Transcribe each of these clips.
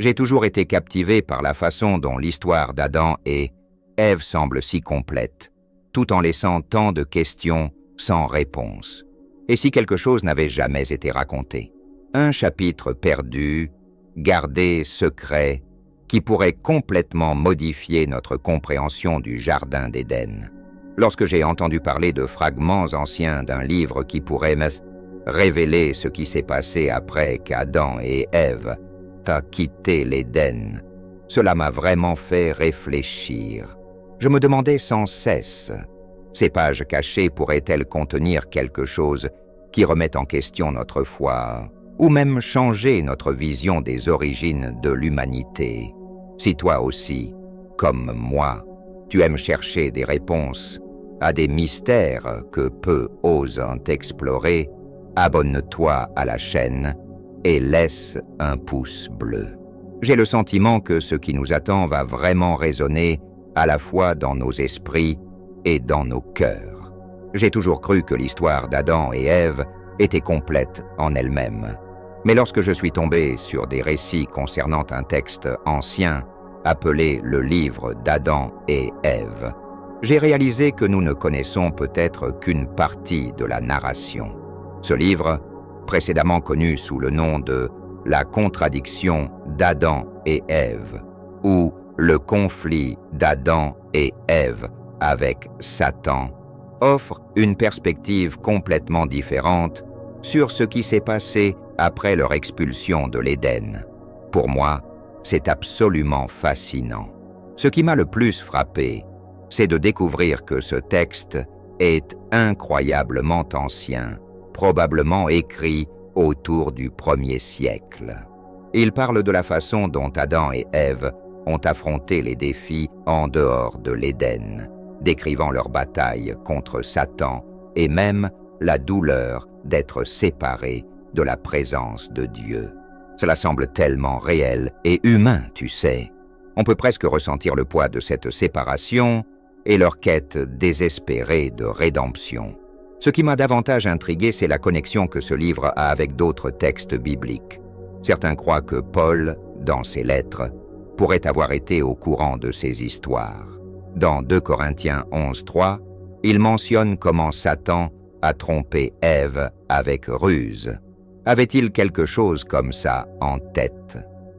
J'ai toujours été captivé par la façon dont l'histoire d'Adam et Ève semble si complète, tout en laissant tant de questions sans réponse. Et si quelque chose n'avait jamais été raconté? Un chapitre perdu, gardé secret, qui pourrait complètement modifier notre compréhension du Jardin d'Éden. Lorsque j'ai entendu parler de fragments anciens d'un livre qui pourrait me révéler ce qui s'est passé après qu'Adam et Ève aient quitté l'Éden, cela m'a vraiment fait réfléchir. Je me demandais sans cesse, ces pages cachées pourraient-elles contenir quelque chose qui remette en question notre foi, ou même changer notre vision des origines de l'humanité? Si toi aussi, comme moi, tu aimes chercher des réponses à des mystères que peu osent explorer, abonne-toi à la chaîne et laisse un pouce bleu. J'ai le sentiment que ce qui nous attend va vraiment résonner à la fois dans nos esprits et dans nos cœurs. J'ai toujours cru que l'histoire d'Adam et Ève était complète en elle-même. Mais lorsque je suis tombé sur des récits concernant un texte ancien appelé le livre d'Adam et Ève, j'ai réalisé que nous ne connaissons peut-être qu'une partie de la narration. Ce livre, précédemment connu sous le nom de « La contradiction d'Adam et Ève » ou « Le conflit d'Adam et Ève avec Satan », offre une perspective complètement différente sur ce qui s'est passé après leur expulsion de l'Éden. Pour moi, c'est absolument fascinant. Ce qui m'a le plus frappé, c'est de découvrir que ce texte est incroyablement ancien, probablement écrit autour du 1er siècle. Il parle de la façon dont Adam et Ève ont affronté les défis en dehors de l'Éden, décrivant leur bataille contre Satan et même la douleur d'être séparés de la présence de Dieu. Cela semble tellement réel et humain, tu sais. On peut presque ressentir le poids de cette séparation et leur quête désespérée de rédemption. Ce qui m'a davantage intrigué, c'est la connexion que ce livre a avec d'autres textes bibliques. Certains croient que Paul, dans ses lettres, pourrait avoir été au courant de ces histoires. Dans 2 Corinthiens 11:3, il mentionne comment Satan a trompé Ève avec ruse. Avait-il quelque chose comme ça en tête?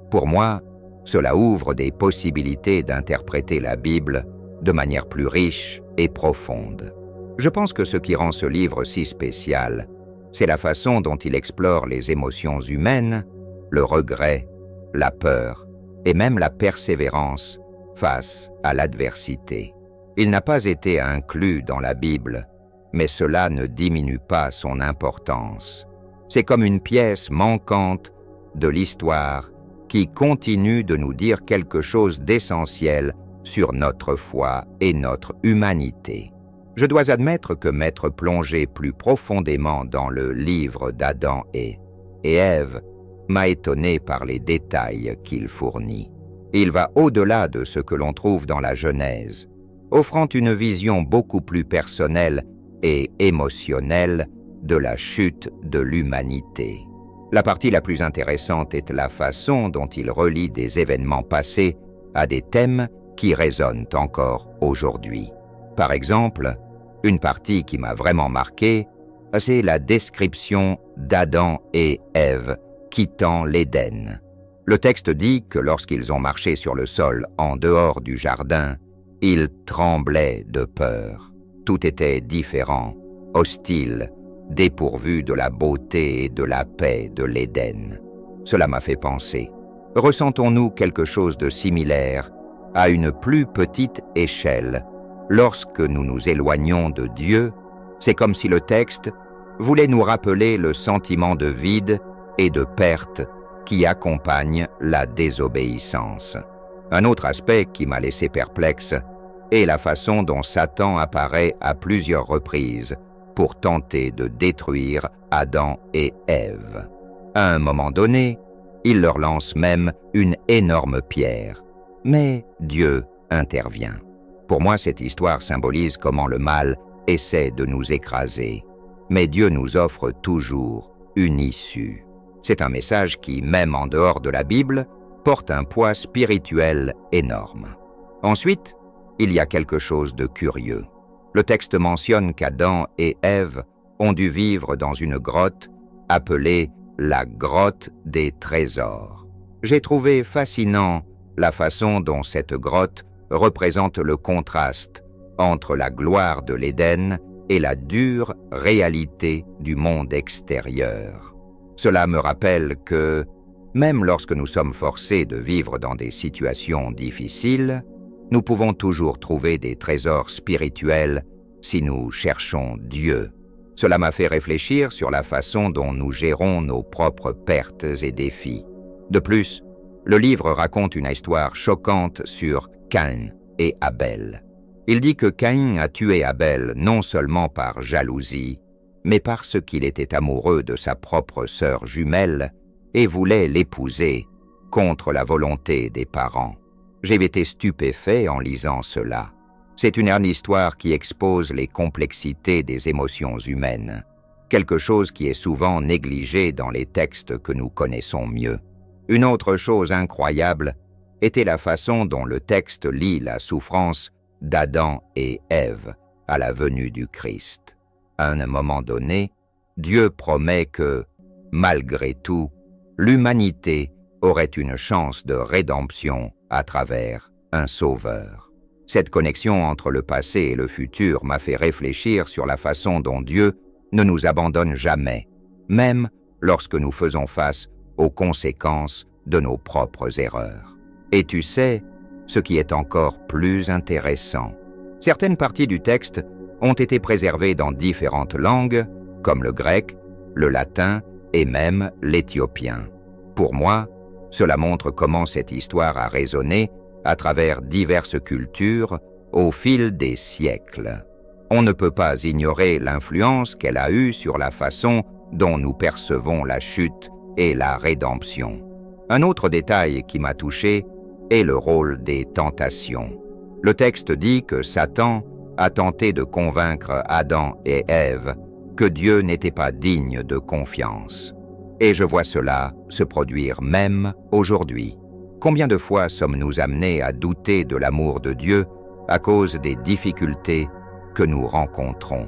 Pour moi, cela ouvre des possibilités d'interpréter la Bible de manière plus riche et profonde. Je pense que ce qui rend ce livre si spécial, c'est la façon dont il explore les émotions humaines, le regret, la peur et même la persévérance face à l'adversité. Il n'a pas été inclus dans la Bible, mais cela ne diminue pas son importance. C'est comme une pièce manquante de l'histoire qui continue de nous dire quelque chose d'essentiel sur notre foi et notre humanité. Je dois admettre que m'être plongé plus profondément dans le livre d'Adam et Ève m'a étonné par les détails qu'il fournit. Il va au-delà de ce que l'on trouve dans la Genèse, offrant une vision beaucoup plus personnelle et émotionnelle de la chute de l'humanité. La partie la plus intéressante est la façon dont il relie des événements passés à des thèmes qui résonnent encore aujourd'hui. Par exemple, une partie qui m'a vraiment marqué, c'est la description d'Adam et Ève quittant l'Éden. Le texte dit que lorsqu'ils ont marché sur le sol en dehors du jardin, ils tremblaient de peur. Tout était différent, hostile, dépourvu de la beauté et de la paix de l'Éden. Cela m'a fait penser. Ressentons-nous quelque chose de similaire à une plus petite échelle lorsque nous nous éloignons de Dieu? C'est comme si le texte voulait nous rappeler le sentiment de vide et de perte qui accompagne la désobéissance. Un autre aspect qui m'a laissé perplexe est la façon dont Satan apparaît à plusieurs reprises pour tenter de détruire Adam et Ève. À un moment donné, il leur lance même une énorme pierre. Mais Dieu intervient. Pour moi, cette histoire symbolise comment le mal essaie de nous écraser. Mais Dieu nous offre toujours une issue. C'est un message qui, même en dehors de la Bible, porte un poids spirituel énorme. Ensuite, il y a quelque chose de curieux. Le texte mentionne qu'Adam et Ève ont dû vivre dans une grotte appelée la grotte des trésors. J'ai trouvé fascinant la façon dont cette grotte représente le contraste entre la gloire de l'Éden et la dure réalité du monde extérieur. Cela me rappelle que, même lorsque nous sommes forcés de vivre dans des situations difficiles, nous pouvons toujours trouver des trésors spirituels si nous cherchons Dieu. Cela m'a fait réfléchir sur la façon dont nous gérons nos propres pertes et défis. De plus, le livre raconte une histoire choquante sur Caïn et Abel. Il dit que Caïn a tué Abel non seulement par jalousie, mais parce qu'il était amoureux de sa propre sœur jumelle et voulait l'épouser contre la volonté des parents. J'ai été stupéfait en lisant cela. C'est une histoire qui expose les complexités des émotions humaines, quelque chose qui est souvent négligé dans les textes que nous connaissons mieux. Une autre chose incroyable était la façon dont le texte lit la souffrance d'Adam et Ève à la venue du Christ. À un moment donné, Dieu promet que, malgré tout, l'humanité aurait une chance de rédemption à travers un sauveur. Cette connexion entre le passé et le futur m'a fait réfléchir sur la façon dont Dieu ne nous abandonne jamais, même lorsque nous faisons face aux conséquences de nos propres erreurs. Et tu sais, ce qui est encore plus intéressant, certaines parties du texte ont été préservées dans différentes langues, comme le grec, le latin et même l'éthiopien. Pour moi, cela montre comment cette histoire a résonné à travers diverses cultures au fil des siècles. On ne peut pas ignorer l'influence qu'elle a eue sur la façon dont nous percevons la chute et la rédemption. Un autre détail qui m'a touché est le rôle des tentations. Le texte dit que Satan a tenté de convaincre Adam et Ève que Dieu n'était pas digne de confiance. Et je vois cela se produire même aujourd'hui. Combien de fois sommes-nous amenés à douter de l'amour de Dieu à cause des difficultés que nous rencontrons?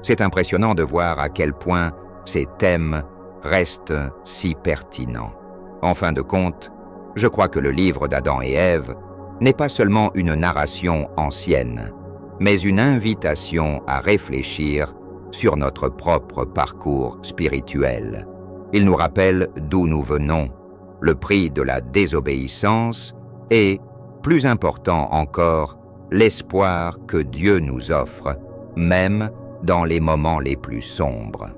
C'est impressionnant de voir à quel point ces thèmes restent si pertinents. En fin de compte, je crois que le livre d'Adam et Ève n'est pas seulement une narration ancienne, mais une invitation à réfléchir sur notre propre parcours spirituel. Il nous rappelle d'où nous venons, le prix de la désobéissance et, plus important encore, l'espoir que Dieu nous offre, même dans les moments les plus sombres.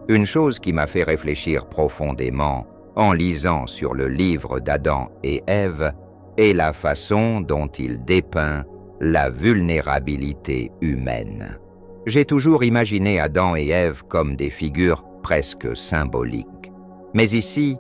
Une chose qui m'a fait réfléchir profondément en lisant sur le livre d'Adam et Ève est la façon dont il dépeint la vulnérabilité humaine. J'ai toujours imaginé Adam et Ève comme des figures presque symboliques. Mais ici,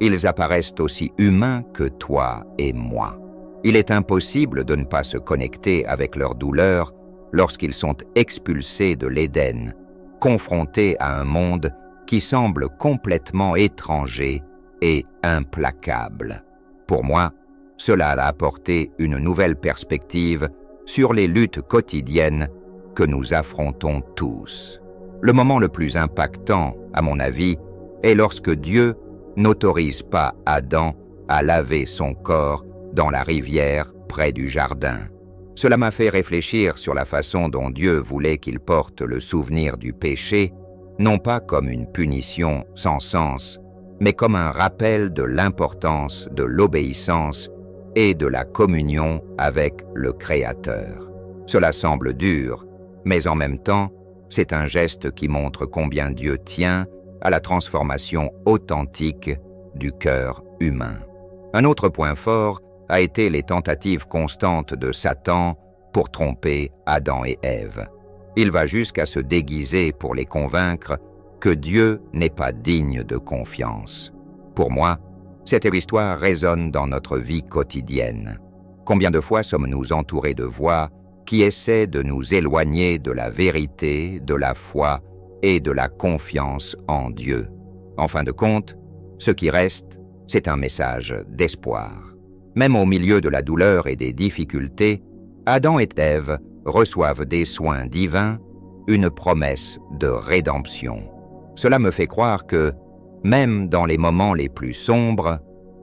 ils apparaissent aussi humains que toi et moi. Il est impossible de ne pas se connecter avec leur douleur lorsqu'ils sont expulsés de l'Éden, confrontés à un monde qui semble complètement étranger et implacable. Pour moi, cela a apporté une nouvelle perspective sur les luttes quotidiennes que nous affrontons tous. Le moment le plus impactant, à mon avis, est lorsque Dieu n'autorise pas Adam à laver son corps dans la rivière près du jardin. Cela m'a fait réfléchir sur la façon dont Dieu voulait qu'il porte le souvenir du péché, non pas comme une punition sans sens, mais comme un rappel de l'importance de l'obéissance et de la communion avec le Créateur. Cela semble dur, mais en même temps, c'est un geste qui montre combien Dieu tient à la transformation authentique du cœur humain. Un autre point fort a été les tentatives constantes de Satan pour tromper Adam et Ève. Il va jusqu'à se déguiser pour les convaincre que Dieu n'est pas digne de confiance. Pour moi, cette histoire résonne dans notre vie quotidienne. Combien de fois sommes-nous entourés de voix qui essaient de nous éloigner de la vérité, de la foi et de la confiance en Dieu? En fin de compte, ce qui reste, c'est un message d'espoir. Même au milieu de la douleur et des difficultés, Adam et Ève reçoivent des soins divins, une promesse de rédemption. Cela me fait croire que, même dans les moments les plus sombres,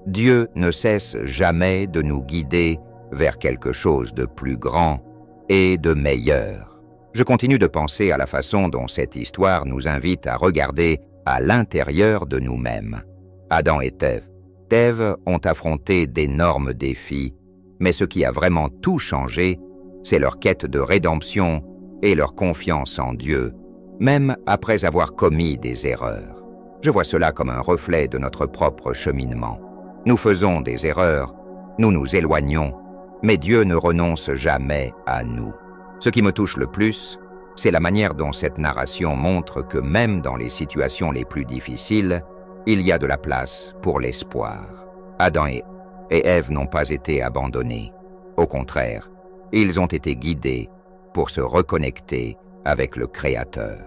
Dieu ne cesse jamais de nous guider vers quelque chose de plus grand et de meilleur. Je continue de penser à la façon dont cette histoire nous invite à regarder à l'intérieur de nous-mêmes. Adam et Ève ont affronté d'énormes défis, mais ce qui a vraiment tout changé, c'est leur quête de rédemption et leur confiance en Dieu, même après avoir commis des erreurs. Je vois cela comme un reflet de notre propre cheminement. Nous faisons des erreurs, nous nous éloignons, mais Dieu ne renonce jamais à nous. Ce qui me touche le plus, c'est la manière dont cette narration montre que même dans les situations les plus difficiles, il y a de la place pour l'espoir. Adam et Ève n'ont pas été abandonnés. Au contraire, ils ont été guidés pour se reconnecter avec le Créateur.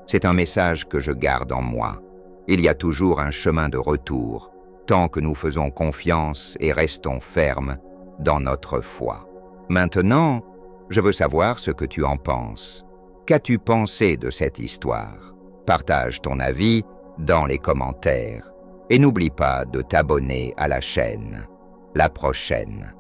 C'est un message que je garde en moi. Il y a toujours un chemin de retour, tant que nous faisons confiance et restons fermes dans notre foi. Maintenant, je veux savoir ce que tu en penses. Qu'as-tu pensé de cette histoire? Partage ton avis dans les commentaires et n'oublie pas de t'abonner à la chaîne. La prochaine.